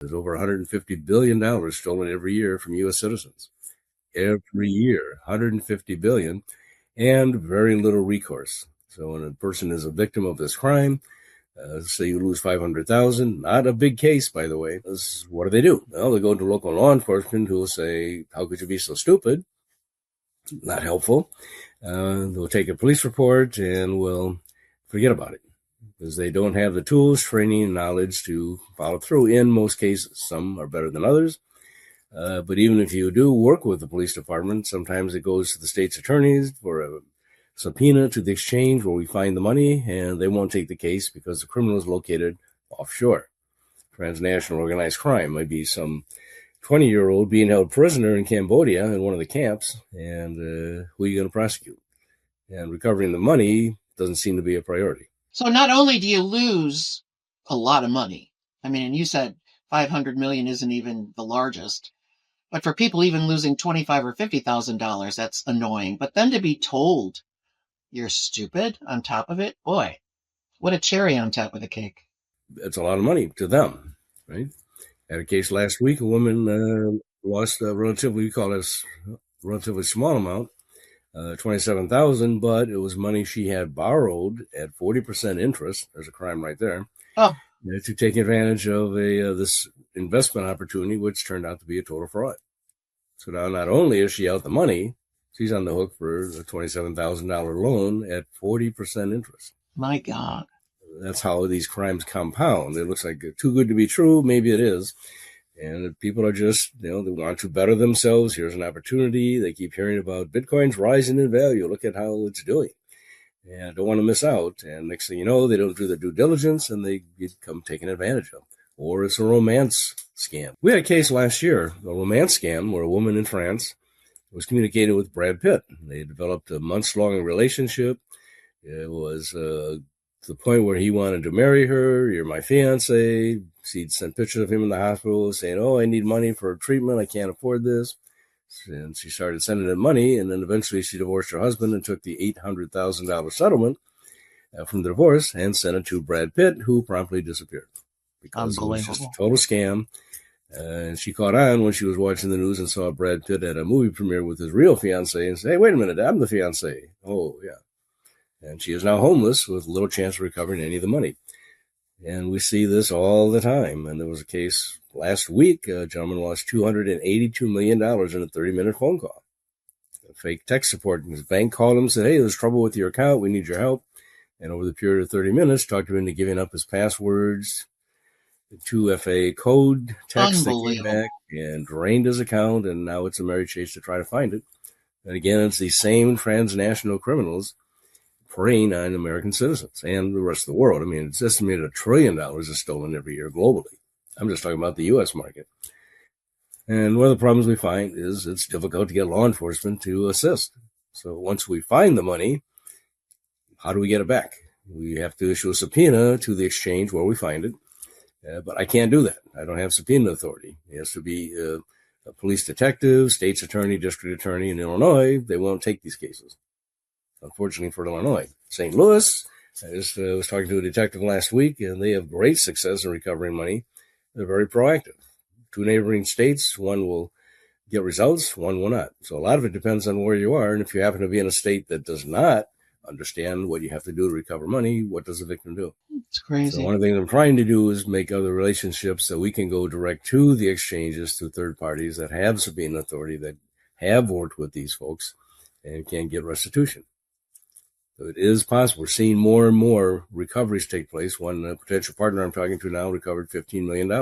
There's over $150 billion stolen every year from U.S. citizens. Every year, $150 billion, and very little recourse. So when a person is a victim of this crime, say you lose $500,000, not a big case, by the way. What do? Well, they go to local law enforcement who will say, how could you be so stupid? Not helpful. They'll take a police report and will forget about it because they don't have the tools, training, and knowledge to follow through in most cases. Some are better than others. But even if you do work with the police department, sometimes it goes to the state's attorneys for a subpoena to the exchange where we find the money, and they won't take the case because the criminal is located offshore. Transnational organized crime might be some 20-year-old being held prisoner in Cambodia in one of the camps, and who are you going to prosecute? And recovering the money doesn't seem to be a priority. So not only do you lose a lot of money, I mean, and you said $500 million isn't even the largest, but for people even losing $25,000 or $50,000, that's annoying. But then to be told you're stupid on top of it, boy, what a cherry on top of the cake. It's a lot of money to them, right? Had a case last week, a woman lost a relatively small amount, $27,000, but it was money she had borrowed at 40% interest. There's a crime right there. Oh. To take advantage of this investment opportunity, which turned out to be a total fraud. So now not only is she out the money, she's on the hook for a $27,000 loan at 40% interest. My God. That's how these crimes compound. It looks like too good to be true. Maybe it is. And people are just, they want to better themselves. Here's an opportunity. They keep hearing about Bitcoin's rising in value. Look at how it's doing. And don't want to miss out. And next thing you know, they don't do their due diligence and they become taken advantage of. Or it's a romance scam. We had a case last year, a romance scam, where a woman in France was communicating with Brad Pitt. They developed a months-long relationship. It was to the point where he wanted to marry her. You're my fiance. She'd sent pictures of him in the hospital saying, I need money for treatment. I can't afford this. And she started sending him money, and then eventually she divorced her husband and took the $800,000 settlement from the divorce and sent it to Brad Pitt, who promptly disappeared because it was just a total scam. And she caught on when she was watching the news and saw Brad Pitt at a movie premiere with his real fiancée and said, hey, wait a minute, I'm the fiancée. Oh, yeah. And she is now homeless with little chance of recovering any of the money. And we see this all the time. And there was a case last week. A gentleman lost $282 million in a 30-minute phone call. A fake tech support. His bank called him and said, hey, there's trouble with your account. We need your help. And over the period of 30 minutes, talked him into giving up his passwords, the 2FA code text that came back, and drained his account. And now it's a merry chase to try to find it. And again, it's these same transnational criminals preying on American citizens and the rest of the world. I mean, it's estimated $1 trillion is stolen every year globally. I'm just talking about the U.S. market. And one of the problems we find is it's difficult to get law enforcement to assist. So once we find the money, how do we get it back? We have to issue a subpoena to the exchange where we find it. But I can't do that. I don't have subpoena authority. It has to be a police detective, state's attorney, district attorney in Illinois. They won't take these cases. Unfortunately for Illinois. St. Louis, I just was talking to a detective last week, and they have great success in recovering money. They're very proactive. 2 neighboring states, one will get results, one will not. So a lot of it depends on where you are, and if you happen to be in a state that does not understand what you have to do to recover money, what does the victim do? It's crazy. So one of the things I'm trying to do is make other relationships so we can go direct to the exchanges, to third parties that have subpoena authority, that have worked with these folks, and can get restitution. So it is possible. We're seeing more and more recoveries take place. One potential partner I'm talking to now recovered $15 million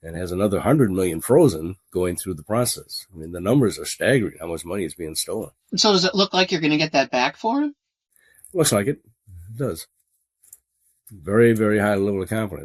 and has another $100 million frozen going through the process. I mean, the numbers are staggering, how much money is being stolen. So does it look like you're going to get that back for him? Looks like it. It does. Very, very high level of confidence.